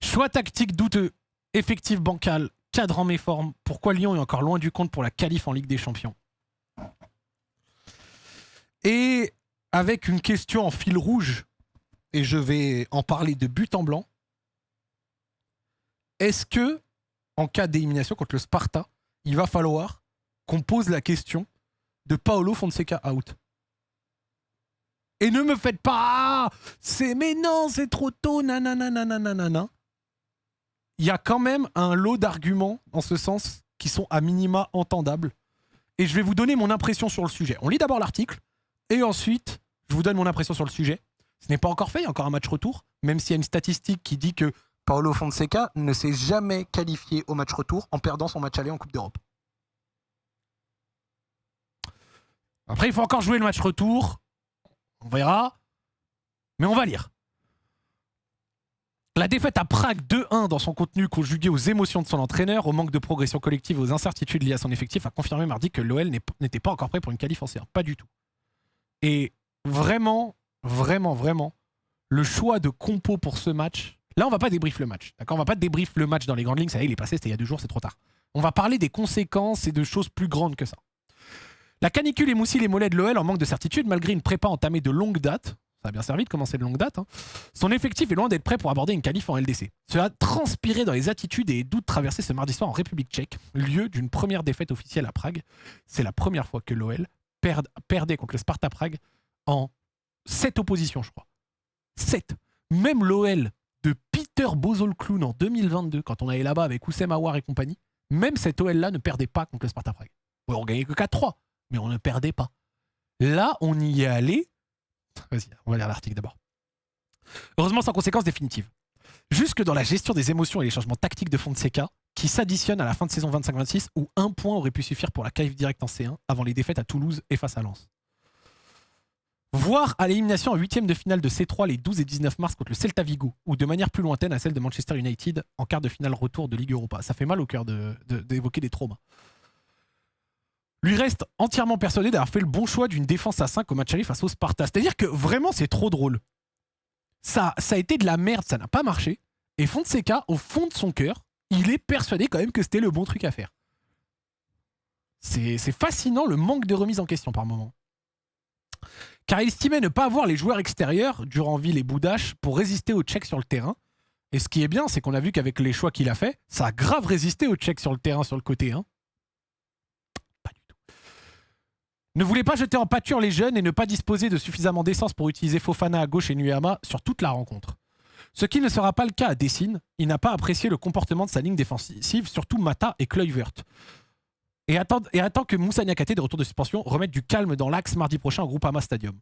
Choix tactique douteux, effectif bancal, cadre en méforme. Pourquoi Lyon est encore loin du compte pour la qualif en Ligue des Champions? Et avec une question en fil rouge, et je vais en parler de but en blanc. Est-ce que, en cas d'élimination contre le Sparta, il va falloir qu'on pose la question de Paulo Fonseca out? Et ne me faites pas, mais non, c'est trop tôt, nanana. Il y a quand même un lot d'arguments en ce sens qui sont à minima entendables. Et je vais vous donner mon impression sur le sujet. On lit d'abord l'article et ensuite je vous donne mon impression sur le sujet. Ce n'est pas encore fait, il y a encore un match retour, même s'il y a une statistique qui dit que Paulo Fonseca ne s'est jamais qualifié au match retour en perdant son match aller en Coupe d'Europe. Après, il faut encore jouer le match retour. On verra. Mais on va lire. La défaite à Prague 2-1 dans son contenu conjugué aux émotions de son entraîneur, au manque de progression collective et aux incertitudes liées à son effectif, a confirmé mardi que l'OL n'était pas encore prêt pour une qualif en C1. Pas du tout. Et vraiment, le choix de compo pour ce match... Là, on va pas débrief le match. D'accord, on va pas débrief le match dans les grandes lignes. Ça y est, il est passé, c'était il y a 2 jours, c'est trop tard. On va parler des conséquences et de choses plus grandes que ça. La canicule émoussit les mollets de l'OL en manque de certitude, malgré une prépa entamée de longue date. Ça a bien servi de commencer de longue date. Hein. Son effectif est loin d'être prêt pour aborder une qualif en LDC. Cela a transpiré dans les attitudes et les doutes traversés ce mardi soir en République tchèque, lieu d'une première défaite officielle à Prague. C'est la première fois que l'OL perdait contre le Sparta Prague en 7 oppositions, je crois. 7. Même l'OL de Peter Bozol-Kloun en 2022, quand on allait là-bas avec Oussem Aouar et compagnie, même cette OL-là ne perdait pas contre le Sparta Prague. Ouais, on gagnait que 4-3, mais on ne perdait pas. Là, on y est allé. Vas-y, on va lire l'article d'abord. Heureusement sans conséquences définitives. Jusque dans la gestion des émotions et les changements tactiques de Fonseca, qui s'additionnent à la fin de saison 25-26, où un point aurait pu suffire pour la qualif directe en C1 avant les défaites à Toulouse et face à Lens. Voire à l'élimination en 8e de finale de C3 les 12 et 19 mars contre le Celta Vigo, ou de manière plus lointaine à celle de Manchester United en quart de finale retour de Ligue Europa. Ça fait mal au cœur d'évoquer des traumas. Lui reste entièrement persuadé d'avoir fait le bon choix d'une défense à 5 au match aller face au Sparta. C'est-à-dire que vraiment c'est trop drôle. Ça a été de la merde, ça n'a pas marché. Et Fonseca, au fond de son cœur, il est persuadé quand même que c'était le bon truc à faire. C'est fascinant le manque de remise en question par moment. Car il estimait ne pas avoir les joueurs extérieurs, Duranville et Boudache, pour résister aux Tchèques sur le terrain. Et ce qui est bien, c'est qu'on a vu qu'avec les choix qu'il a fait, ça a grave résisté aux Tchèques sur le terrain, sur le côté. Hein. Pas du tout. Ne voulait pas jeter en pâture les jeunes et ne pas disposer de suffisamment d'essence pour utiliser Fofana à gauche et Nuama sur toute la rencontre. Ce qui ne sera pas le cas à Dessine, il n'a pas apprécié le comportement de sa ligne défensive, surtout Mata et Kluivert. Et attend que Moussa Niakhaté, de retour de suspension, remette du calme dans l'axe mardi prochain au Groupama Stadium.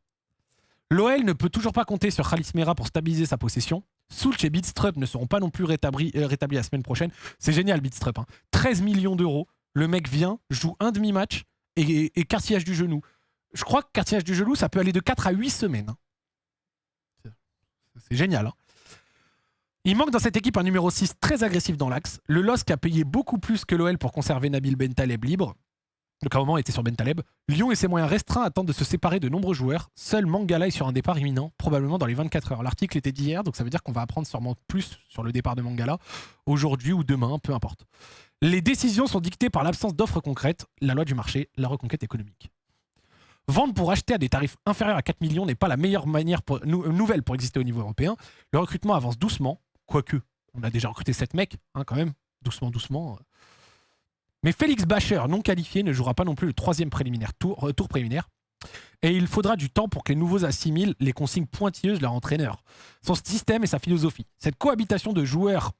L'OL ne peut toujours pas compter sur Khalis Mera pour stabiliser sa possession. Soulch et Bidstrup ne seront pas non plus rétablis la semaine prochaine. C'est génial, Bidstrup. Hein. 13 millions d'euros. Le mec vient, joue un demi-match et cartilage du genou. Je crois que cartilage du genou, ça peut aller de 4 à 8 semaines. Hein. C'est génial. Hein. Il manque dans cette équipe un numéro 6 très agressif dans l'axe. Le LOSC a payé beaucoup plus que l'OL pour conserver Nabil Bentaleb libre. Donc à un moment, il était sur Bentaleb. Lyon et ses moyens restreints attendent de se séparer de nombreux joueurs. Seul Mangala est sur un départ imminent, probablement dans les 24 heures. L'article était d'hier, donc ça veut dire qu'on va apprendre sûrement plus sur le départ de Mangala, aujourd'hui ou demain, peu importe. Les décisions sont dictées par l'absence d'offres concrètes, la loi du marché, la reconquête économique. Vendre pour acheter à des tarifs inférieurs à 4 millions n'est pas la meilleure manière nouvelle pour exister au niveau européen. Le recrutement avance doucement. Quoique, on a déjà recruté 7 mecs, hein, quand même, doucement. Mais Félix Bacher, non qualifié, ne jouera pas non plus le 3e tour préliminaire. Et il faudra du temps pour que les nouveaux assimilent les consignes pointilleuses de leur entraîneur. Son système et sa philosophie. Cette cohabitation de joueurs,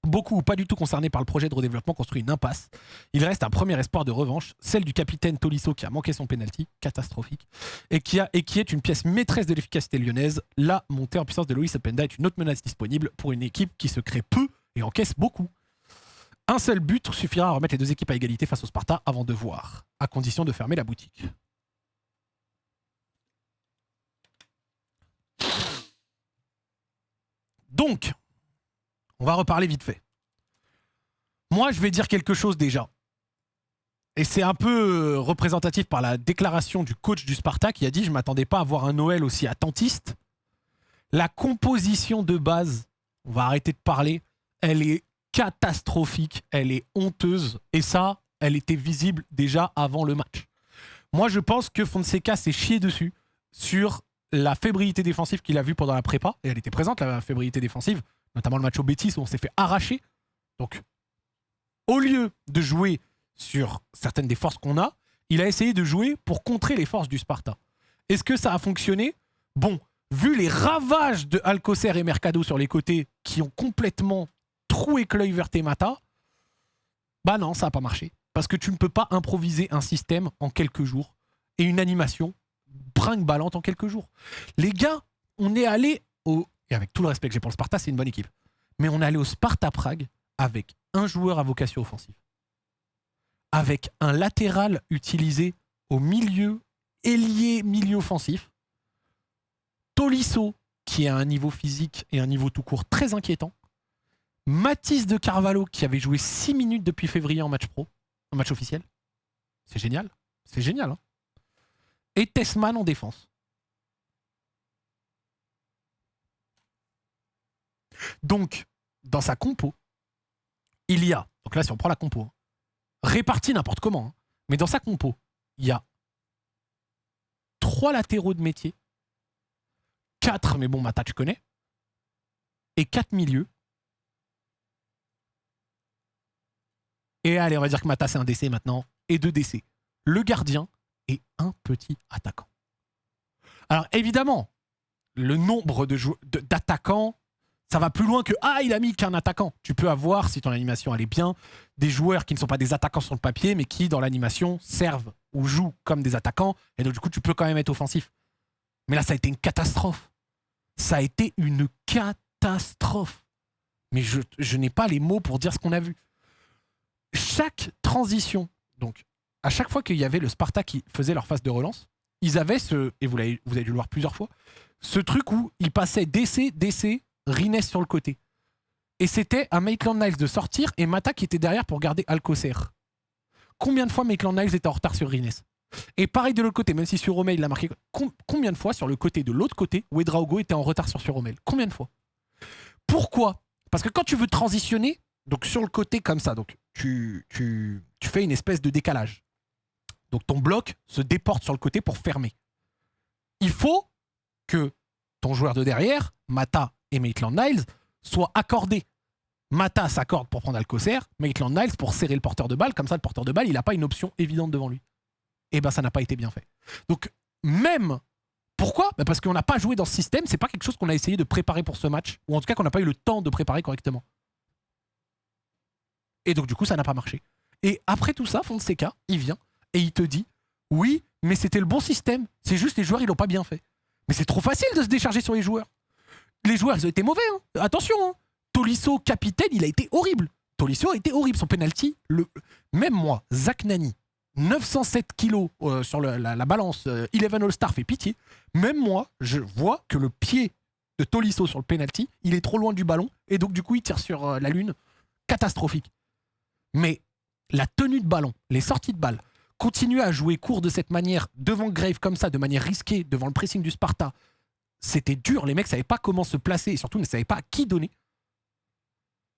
beaucoup ou pas du tout concernés par le projet de redéveloppement, construit une impasse. Il reste un premier espoir de revanche, celle du capitaine Tolisso qui a manqué son penalty, catastrophique, et qui est une pièce maîtresse de l'efficacité lyonnaise. La montée en puissance de Loïs Openda est une autre menace disponible pour une équipe qui se crée peu et encaisse beaucoup. Un seul but suffira à remettre les deux équipes à égalité face au Sparta avant de voir, à condition de fermer la boutique. Donc, on va reparler vite fait. Moi, je vais dire quelque chose déjà. Et c'est un peu représentatif par la déclaration du coach du Sparta qui a dit « Je ne m'attendais pas à voir un Noël aussi attentiste ». La composition de base, on va arrêter de parler, elle est catastrophique, elle est honteuse. Et ça, elle était visible déjà avant le match. Moi, je pense que Fonseca s'est chié dessus sur la fébrilité défensive qu'il a vue pendant la prépa. Et elle était présente, la fébrilité défensive, notamment le match au Betis où on s'est fait arracher. Donc, au lieu de jouer sur certaines des forces qu'on a, il a essayé de jouer pour contrer les forces du Sparta. Est-ce que ça a fonctionné? Bon, vu les ravages de Alcocer et Mercado sur les côtés qui ont complètement troué Kluivert et Mata, bah non, ça n'a pas marché. Parce que tu ne peux pas improviser un système en quelques jours et une animation brinque-ballante en quelques jours. Les gars, on est allé au... Et avec tout le respect que j'ai pour le Sparta, c'est une bonne équipe. Mais on est allé au Sparta Prague avec un joueur à vocation offensive. Avec un latéral utilisé au milieu, ailier, milieu offensif. Tolisso, qui a un niveau physique et un niveau tout court très inquiétant. Mathis de Carvalho, qui avait joué 6 minutes depuis février en match pro, en match officiel. C'est génial. C'est génial. Hein, et Tessman en défense. Donc, dans sa compo, il y a, donc là si on prend la compo, hein, répartie n'importe comment, hein, mais dans sa compo, il y a 3 latéraux de métier, 4, mais bon, Mata, tu connais, et 4 milieux. Et allez, on va dire que Mata, c'est un DC maintenant, et 2 DC. Le gardien et un petit attaquant. Alors, évidemment, le nombre d'attaquants, ça va plus loin que « Ah, il a mis qu'un attaquant ». Tu peux avoir, si ton animation elle est bien, des joueurs qui ne sont pas des attaquants sur le papier, mais qui, dans l'animation, servent ou jouent comme des attaquants. Et donc, du coup, tu peux quand même être offensif. Mais là, ça a été une catastrophe. Ça a été une catastrophe. Mais je n'ai pas les mots pour dire ce qu'on a vu. Chaque transition, donc, à chaque fois qu'il y avait le Sparta qui faisait leur phase de relance, ils avaient et vous avez dû le voir plusieurs fois, ce truc où ils passaient DC, Rines sur le côté. Et c'était à Maitland-Niles de sortir et Mata qui était derrière pour garder Alcocer. Combien de fois Maitland-Niles était en retard sur Rines? Et pareil de l'autre côté, même si sur Romel il a marqué, combien de fois sur le côté de l'autre côté, Ouedraogo était en retard sur Romel? Combien de fois? Pourquoi? Parce que quand tu veux transitionner, donc sur le côté comme ça, donc tu fais une espèce de décalage. Donc ton bloc se déporte sur le côté pour fermer. Il faut que ton joueur de derrière, Mata et Maitland-Niles, soient accordés. Mata s'accorde pour prendre Alcocer, Maitland-Niles pour serrer le porteur de balle, comme ça le porteur de balle, il n'a pas une option évidente devant lui. Et ben ça n'a pas été bien fait. Donc même, pourquoi? Parce qu'on n'a pas joué dans ce système, c'est pas quelque chose qu'on a essayé de préparer pour ce match, ou en tout cas qu'on n'a pas eu le temps de préparer correctement. Et donc du coup ça n'a pas marché. Et après tout ça, Fonseca, il vient et il te dit « Oui, mais c'était le bon système, c'est juste les joueurs ils l'ont pas bien fait. » Mais c'est trop facile de se décharger sur les joueurs. Les joueurs, ils ont été mauvais. Hein. Attention, hein. Tolisso, capitaine, il a été horrible. Tolisso a été horrible. Son penalty, même moi, Zach Nani, 907 kilos sur la balance 11 All-Star fait pitié. Même moi, je vois que le pied de Tolisso sur le penalty, il est trop loin du ballon. Et donc, du coup, il tire sur la lune. Catastrophique. Mais la tenue de ballon, les sorties de balle, continuer à jouer court de cette manière, devant Grave comme ça, de manière risquée, devant le pressing du Sparta, c'était dur. Les mecs ne savaient pas comment se placer et surtout ne savaient pas à qui donner.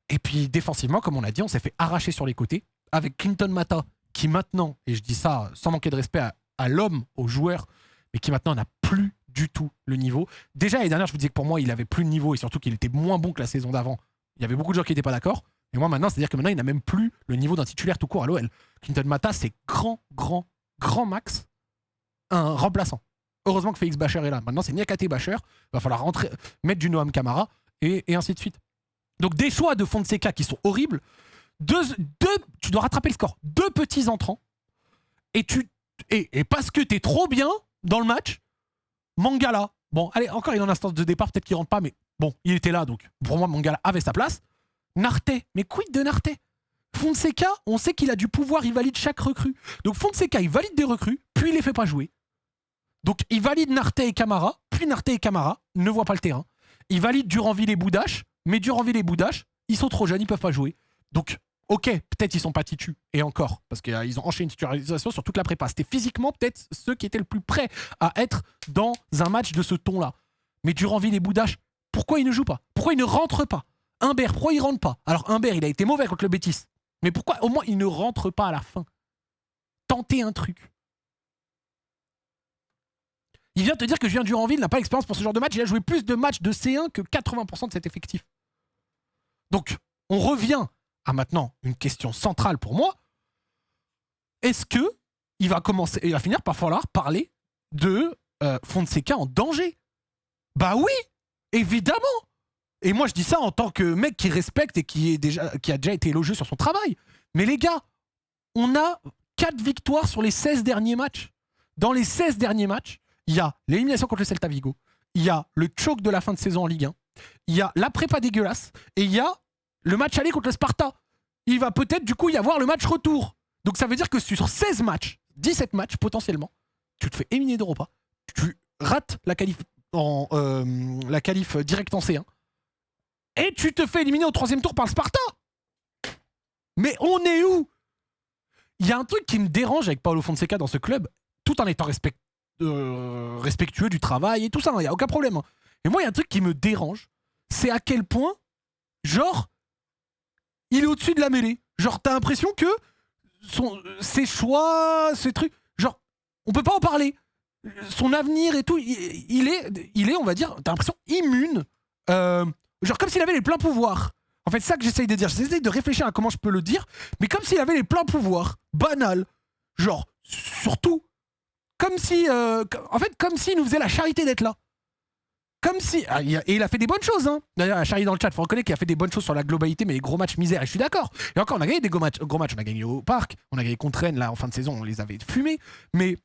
Et puis défensivement, comme on l'a dit, on s'est fait arracher sur les côtés avec Clinton Mata qui maintenant, et je dis ça sans manquer de respect à l'homme, au joueur, mais qui maintenant n'a plus du tout le niveau. Déjà l'année dernière, je vous disais que pour moi, il avait plus de niveau et surtout qu'il était moins bon que la saison d'avant. Il y avait beaucoup de gens qui n'étaient pas d'accord. Et moi maintenant, c'est-à-dire que maintenant, il n'a même plus le niveau d'un titulaire tout court à l'OL. Clinton Mata, c'est grand max un remplaçant. Heureusement que Félix Bacher est là. Maintenant, c'est Niakate Bacher. Il va falloir mettre du Noam Camara et ainsi de suite. Donc, des choix de Fonseca qui sont horribles. Tu dois rattraper le score. 2 petits entrants. Et parce que t'es trop bien dans le match, Mangala. Bon, allez, encore il est en instance de départ. Peut-être qu'il rentre pas, mais bon, il était là. Donc, pour moi, Mangala avait sa place. Narté. Mais quid de Narté? Fonseca, on sait qu'il a du pouvoir. Il valide chaque recrue. Donc, Fonseca, il valide des recrues, puis il les fait pas jouer. Donc, il valide Narté et Camara, puis Narté et Camara ne voient pas le terrain. Il valide Duranville et Boudache, mais Duranville et Boudache, ils sont trop jeunes, ils peuvent pas jouer. Donc, ok, peut-être ils sont pas titus, et encore, parce qu'ils ont enchaîné une titularisation sur toute la prépa. C'était physiquement peut-être ceux qui étaient le plus prêts à être dans un match de ce ton-là. Mais Duranville et Boudache, pourquoi ils ne jouent pas? Pourquoi ils ne rentrent pas? Humbert, pourquoi il rentre pas? Alors Humbert, il a été mauvais contre le Betis. Mais pourquoi au moins il ne rentre pas à la fin? Tenter un truc. Il vient te dire que Julien Duranville n'a pas l'expérience pour ce genre de match. Il a joué plus de matchs de C1 que 80% de cet effectif. Donc, on revient à maintenant une question centrale pour moi. Est-ce que il va finir par falloir parler de Fonseca en danger? Bah oui, évidemment. Et moi, je dis ça en tant que mec qui respecte et qui a déjà été élogieux sur son travail. Mais les gars, on a 4 victoires sur les 16 derniers matchs. Dans les 16 derniers matchs, il y a l'élimination contre le Celta Vigo, il y a le choc de la fin de saison en Ligue 1, il y a la prépa dégueulasse, et il y a le match aller contre le Sparta. Il va peut-être du coup y avoir le match retour. Donc ça veut dire que sur 16 matchs, 17 matchs potentiellement, tu te fais éliminer d'Europa, tu rates la qualif directe en C1, et tu te fais éliminer au 3e tour par le Sparta. Mais on est où? Il y a un truc qui me dérange avec Paulo Fonseca dans ce club, tout en étant respectueux du travail et tout ça, il n'y a aucun problème. Et moi, il y a un truc qui me dérange, c'est à quel point, genre, il est au-dessus de la mêlée. Genre, t'as l'impression que ses choix, ses trucs, genre, on peut pas en parler. Son avenir et tout, il est, on va dire, t'as l'impression immune. Genre, comme s'il avait les pleins pouvoirs. En fait, c'est ça que j'essaye de dire. J'essaye de réfléchir à comment je peux le dire, mais comme s'il avait les pleins pouvoirs. Banal. Genre, surtout, comme si, en fait, comme s'il nous faisait la charité d'être là. Comme si... et il a fait des bonnes choses, hein. D'ailleurs, Charlie dans le chat, il faut reconnaître qu'il a fait des bonnes choses sur la globalité, mais les gros matchs misère, et je suis d'accord. Et encore, on a gagné des gros matchs. On a gagné au Parc, on a gagné contre Rennes, là, en fin de saison, on les avait fumés. Mais...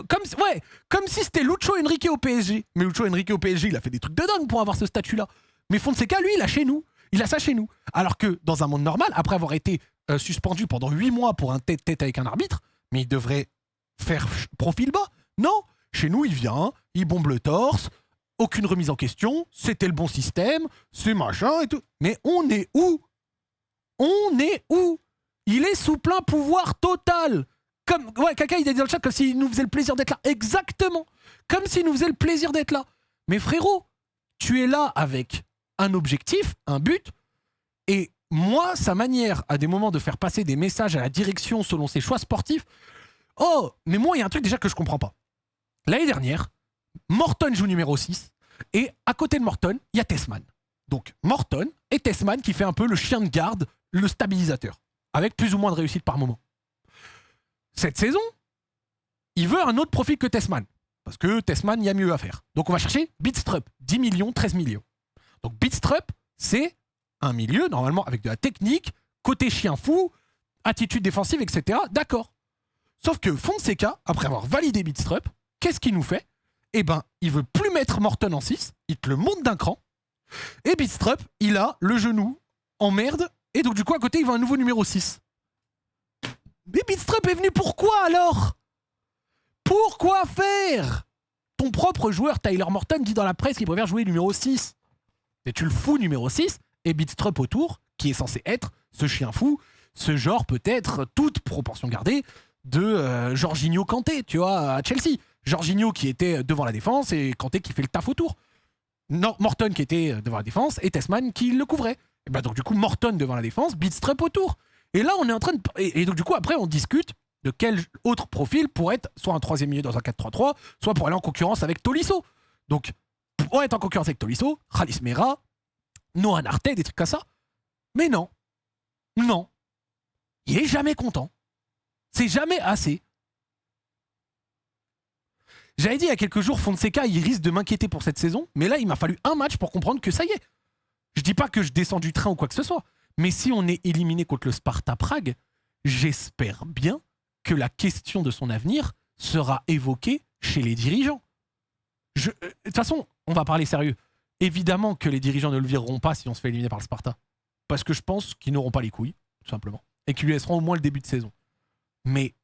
comme si c'était Lucho Enrique au PSG. Mais Lucho Enrique au PSG, il a fait des trucs de dingue pour avoir ce statut-là. Mais Fonseca, lui, il a chez nous. Il a ça chez nous. Alors que, dans un monde normal, après avoir été suspendu pendant 8 mois pour un tête-tête avec un arbitre, mais il devrait faire profil bas. Non, chez nous, il vient, il bombe le torse, aucune remise en question, c'était le bon système, c'est machin et tout. Mais on est où? On est où? Il est sous plein pouvoir total. Comme, ouais, Kaka, il a dit dans le chat comme s'il nous faisait le plaisir d'être là. Exactement. Comme s'il nous faisait le plaisir d'être là. Mais frérot, tu es là avec un objectif, un but, et moi, sa manière, à des moments, de faire passer des messages à la direction selon ses choix sportifs, oh, mais moi, il y a un truc déjà que je comprends pas. L'année dernière, Morton joue numéro 6, et à côté de Morton, il y a Tessman. Donc Morton et Tessman qui fait un peu le chien de garde, le stabilisateur, avec plus ou moins de réussite par moment. Cette saison, il veut un autre profil que Tessman, parce que Tessman, il y a mieux à faire. Donc on va chercher Bidstrup, 10 millions, 13 millions. Donc Bidstrup, c'est un milieu, normalement, avec de la technique, côté chien fou, attitude défensive, etc. D'accord. Sauf que Fonseca, après avoir validé Bidstrup, qu'est-ce qu'il nous fait? Eh ben, il veut plus mettre Morton en 6, il te le monte d'un cran, et Bidstrup, il a le genou en merde, et donc du coup, à côté, il veut un nouveau numéro 6. Mais Bidstrup est venu pourquoi alors? Pourquoi faire? Ton propre joueur, Tyler Morton, dit dans la presse qu'il préfère jouer numéro 6. Et tu le fous numéro 6, et Bidstrup autour, qui est censé être ce chien fou, ce genre peut-être, toute proportion gardée, de Jorginho Kanté, tu vois, à Chelsea. Jorginho qui était devant la défense et Kanté qui fait le taf autour. Non, Morton qui était devant la défense et Tessman qui le couvrait. Et ben donc du coup, Morton devant la défense, Bidstrup autour. Et là, on est en train de... Et donc du coup, après, on discute de quel autre profil pourrait être soit un 3e milieu dans un 4-3-3, soit pour aller en concurrence avec Tolisso. Donc, pour être en concurrence avec Tolisso, Khalis Mera, Noah Narté, des trucs comme ça. Mais non. Non. Il est jamais content. C'est jamais assez. J'avais dit il y a quelques jours, Fonseca, il risque de m'inquiéter pour cette saison, mais là, il m'a fallu un match pour comprendre que ça y est. Je dis pas que je descends du train ou quoi que ce soit, mais si on est éliminé contre le Sparta Prague, j'espère bien que la question de son avenir sera évoquée chez les dirigeants. De toute façon, on va parler sérieux. Évidemment que les dirigeants ne le vireront pas si on se fait éliminer par le Sparta. Parce que je pense qu'ils n'auront pas les couilles, tout simplement. Et qu'ils lui laisseront au moins le début de saison. Mais,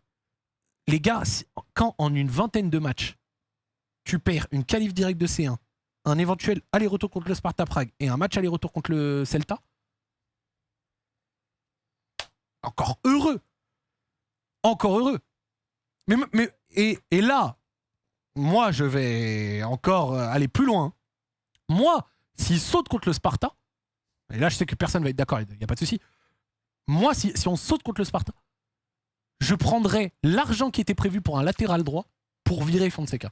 les gars, quand en une vingtaine de matchs, tu perds une qualif directe de C1, un éventuel aller-retour contre le Sparta Prague et un match aller-retour contre le Celta, encore heureux. Encore heureux. Et là, moi, je vais encore aller plus loin. Moi, s'il saute contre le Sparta, Et là, je sais que personne va être d'accord, il n'y a pas de souci. Moi, si on saute contre le Sparta, je prendrais l'argent qui était prévu pour un latéral droit pour virer Fonseca.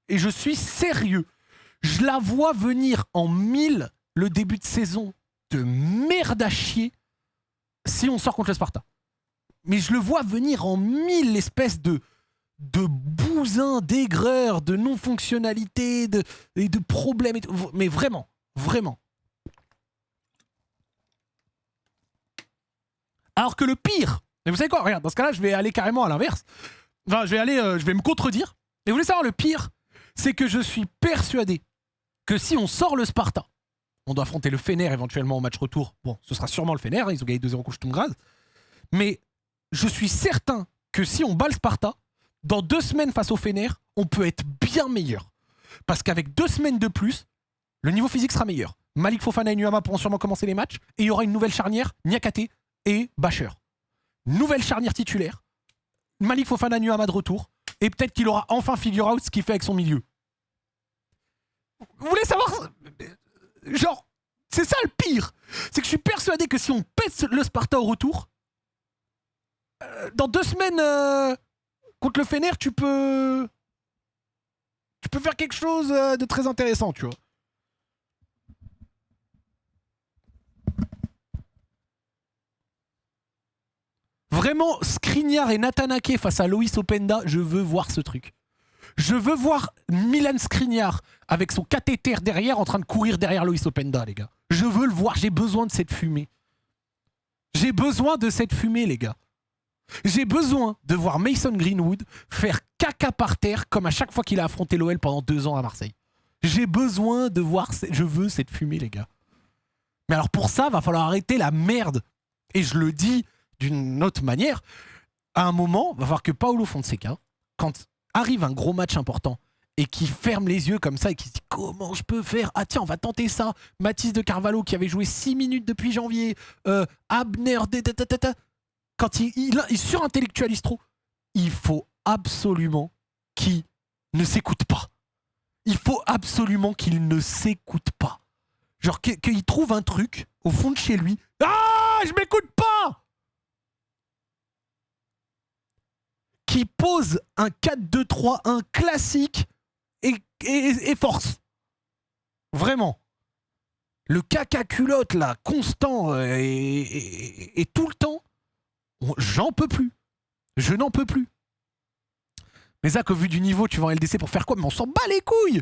Et je suis sérieux. Je la vois venir en 1000 le début de saison de merde à chier si on sort contre le Sparta. Mais je le vois venir en 1000 l'espèce de bousin, d'aigreur, de non-fonctionnalité, et de problèmes. Mais vraiment, vraiment. Alors que le pire, et vous savez quoi, regarde, dans ce cas-là, je vais aller carrément à l'inverse. Enfin, je vais me contredire. Et vous voulez savoir le pire, c'est que je suis persuadé que si on sort le Sparta, on doit affronter le Fener éventuellement au match retour. Bon, ce sera sûrement le Fener, ils ont gagné 2-0 contre Sturm. Mais je suis certain que si on bat le Sparta, dans 2 semaines face au Fener, on peut être bien meilleur. Parce qu'avec 2 semaines de plus, le niveau physique sera meilleur. Malik Fofana et Nuama pourront sûrement commencer les matchs, et il y aura une nouvelle charnière, Niakate et Bacher. Nouvelle charnière titulaire, Malik Fofana, Nuama de retour, et peut-être qu'il aura enfin figure out ce qu'il fait avec son milieu. Vous voulez savoir? Genre, c'est ça le pire. C'est que je suis persuadé que si on pète le Sparta au retour, dans 2 semaines contre le Fener, tu peux faire quelque chose de très intéressant, tu vois. Vraiment, Skriniar et Natanake face à Loïs Openda, je veux voir ce truc. Je veux voir Milan Skriniar avec son cathéter derrière en train de courir derrière Loïs Openda, les gars. Je veux le voir, j'ai besoin de cette fumée. J'ai besoin de cette fumée, les gars. J'ai besoin de voir Mason Greenwood faire caca par terre comme à chaque fois qu'il a affronté l'OL pendant 2 ans à Marseille. J'ai besoin de voir... Je veux cette fumée, les gars. Mais alors pour ça, va falloir arrêter la merde. Et je le dis d'une autre manière. À un moment, va falloir que Paulo Fonseca, quand arrive un gros match important et qui ferme les yeux comme ça et qui se dit comment je peux faire, ah tiens on va tenter ça, Mathis de Carvalho qui avait joué 6 minutes depuis janvier, Abner, quand il surintellectualise trop, il faut absolument qu'il ne s'écoute pas. Il faut absolument qu'il ne s'écoute pas. Genre qu'il trouve un truc au fond de chez lui. Ah, je m'écoute pas! Qui pose un 4-2-3-1 classique et force. Vraiment. Le caca culotte là, constant et tout le temps, j'en peux plus. Je n'en peux plus. Mais Zach, au vu du niveau, tu vas en LDC pour faire quoi? Mais on s'en bat les couilles.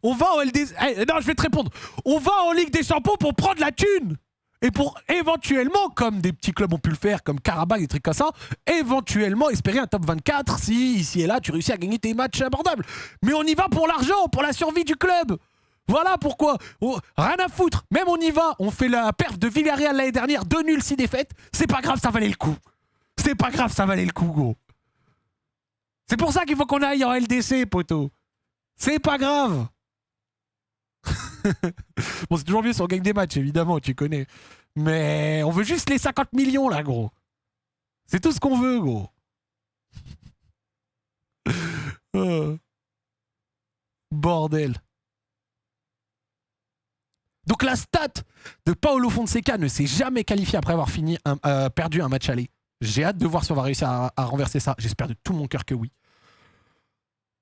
On va en LDC... non, je vais te répondre. On va en Ligue des Champions pour prendre la thune. Et pour éventuellement, comme des petits clubs ont pu le faire, comme Karabakh, des trucs comme ça, éventuellement espérer un top 24 si ici et là tu réussis à gagner tes matchs abordables. Mais on y va pour l'argent, pour la survie du club. Voilà pourquoi. Rien à foutre. Même on y va. On fait la perf de Villarreal l'année dernière, 2 nuls, 6 défaites. C'est pas grave, ça valait le coup. C'est pas grave, ça valait le coup, gros. C'est pour ça qu'il faut qu'on aille en LDC, poteau. C'est pas grave. Bon, c'est toujours mieux si on gagne des matchs, évidemment, tu connais. Mais on veut juste les 50 millions, là, gros. C'est tout ce qu'on veut, gros. Bordel. Donc la stat de Paulo Fonseca ne s'est jamais qualifié après avoir perdu un match aller. J'ai hâte de voir si on va réussir à renverser ça. J'espère de tout mon cœur que oui.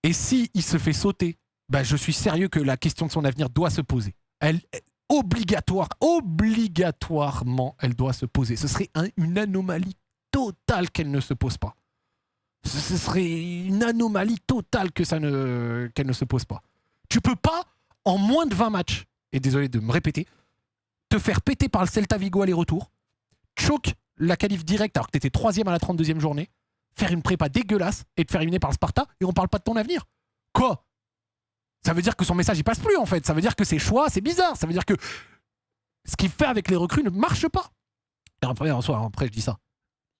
Et si il se fait sauter, bah, je suis sérieux que la question de son avenir doit se poser. Obligatoirement, elle doit se poser. Ce serait une anomalie totale qu'elle ne se pose pas. Ce serait une anomalie totale qu'elle ne se pose pas. Tu peux pas, en moins de 20 matchs, et désolé de me répéter, te faire péter par le Celta Vigo aller-retour, choke la qualif directe alors que t'étais 3ème à la 32e journée, faire une prépa dégueulasse et te faire éliminer par le Sparta et on parle pas de ton avenir. Quoi? Ça veut dire que son message il passe plus en fait. Ça veut dire que ses choix, c'est bizarre. Ça veut dire que ce qu'il fait avec les recrues ne marche pas. Et après, je dis ça.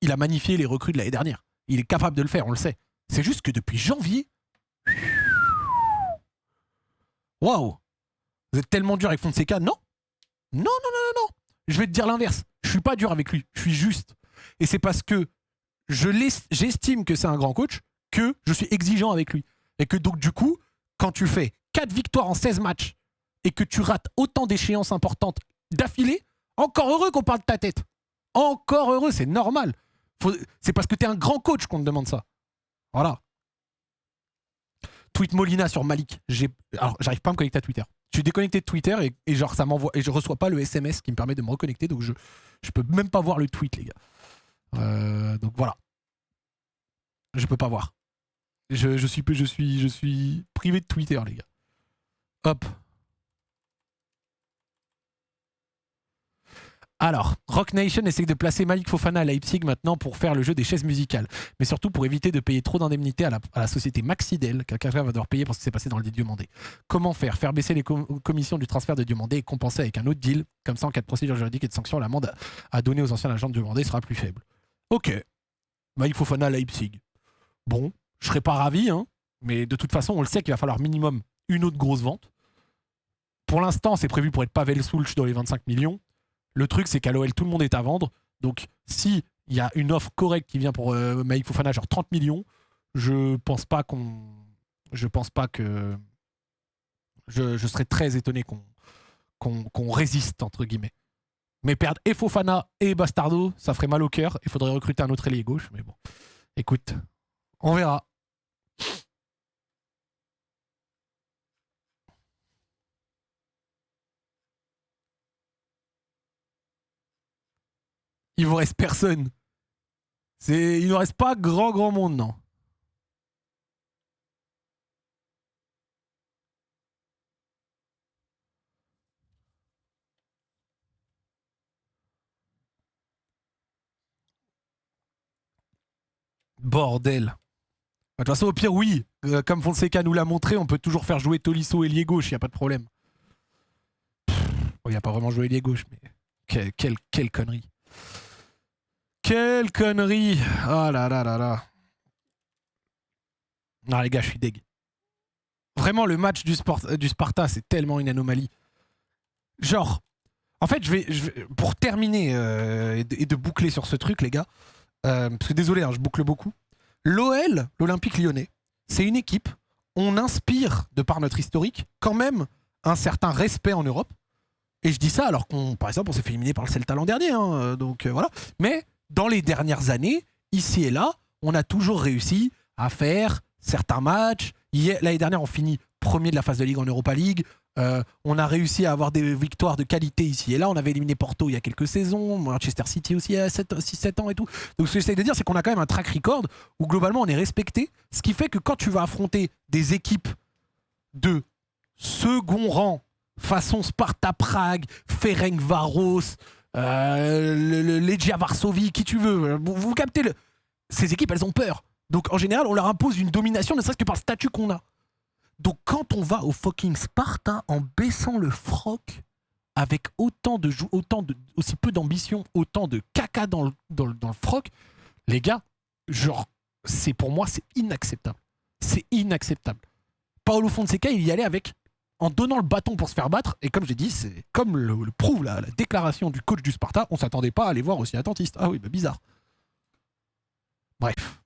Il a magnifié les recrues de l'année dernière. Il est capable de le faire, on le sait. C'est juste que depuis janvier... Waouh! Vous êtes tellement dur avec Fonseca? Non. Non. Je vais te dire l'inverse. Je suis pas dur avec lui. Je suis juste. Et c'est parce que j'estime que c'est un grand coach que je suis exigeant avec lui. Et que donc du coup, quand tu fais 4 victoires en 16 matchs et que tu rates autant d'échéances importantes d'affilée, Encore heureux qu'on parle de ta tête. Encore heureux, c'est normal. C'est parce que t'es un grand coach qu'on te demande ça. Voilà. Tweet Molina sur Malik. Alors, j'arrive pas à me connecter à Twitter. Je suis déconnecté de Twitter et genre ça m'envoie et je reçois pas le SMS qui me permet de me reconnecter, donc je peux même pas voir le tweet, les gars. Donc voilà. Je peux pas voir. Je suis privé de Twitter, les gars. Hop. Alors, Rock Nation essaie de placer Malik Fofana à Leipzig maintenant pour faire le jeu des chaises musicales, mais surtout pour éviter de payer trop d'indemnités à la société Maxidel, qu'un va devoir payer pour ce qui s'est passé dans le deal Diomandé. Comment faire? Faire baisser les commissions du transfert de Diomandé et compenser avec un autre deal, comme ça en cas de procédure juridique et de sanction, l'amende à donner aux anciens agents de Diomandé sera plus faible. Ok, Malik Fofana à Leipzig. Bon, je serais pas ravi, hein, mais de toute façon, on le sait qu'il va falloir minimum une autre grosse vente. Pour l'instant, c'est prévu pour être Pavel Soulch dans les 25 millions. Le truc, c'est qu'à l'OL, tout le monde est à vendre. Donc, s'il y a une offre correcte qui vient pour Malik Fofana, genre 30 millions, je pense pas que. Je serais très étonné qu'on résiste, entre guillemets. Mais perdre et Fofana et Bastardo, ça ferait mal au cœur. Il faudrait recruter un autre ailier gauche. Mais bon, écoute, on verra. Il vous reste personne. Il ne reste pas grand monde, non. Bordel. De toute façon, au pire, oui. Comme Fonseca nous l'a montré, on peut toujours faire jouer Tolisso ailier gauche, il n'y a pas de problème. Bon, il n'a pas vraiment joué ailier gauche, mais quelle connerie. Quelle connerie. Ah là là là là. Non, les gars, je suis deg. Vraiment, le match du Sparta, c'est tellement une anomalie. Genre, en fait, je vais pour terminer et de boucler sur ce truc, les gars, parce que désolé, hein, je boucle beaucoup. L'OL, l'Olympique Lyonnais, c'est une équipe, on inspire, de par notre historique, quand même un certain respect en Europe. Et je dis ça alors qu'on, par exemple, on s'est fait éliminer par le Celta l'an dernier, hein, donc voilà. Mais dans les dernières années, ici et là, on a toujours réussi à faire certains matchs. L'année dernière, on finit premier de la phase de Ligue en Europa League. On a réussi à avoir des victoires de qualité ici et là. On avait éliminé Porto il y a quelques saisons, Manchester City aussi il y a 6-7 ans et tout. Donc ce que j'essaie de dire, c'est qu'on a quand même un track record où globalement on est respecté. Ce qui fait que quand tu vas affronter des équipes de second rang, façon Sparta Prague, Ferencvaros, Legia Varsovie, qui tu veux, vous captez ces équipes, elles ont peur. Donc en général, on leur impose une domination, ne serait-ce que par le statut qu'on a. Donc quand on va au fucking Sparta en baissant le froc avec aussi peu d'ambition, autant de caca dans le froc, les gars, genre, pour moi, c'est inacceptable. C'est inacceptable. Paolo Fonseca, il y allait en donnant le bâton pour se faire battre, et comme j'ai dit, c'est comme le prouve la déclaration du coach du Sparta, on s'attendait pas à aller voir aussi attentiste. Ah oui, bah bizarre. Bref.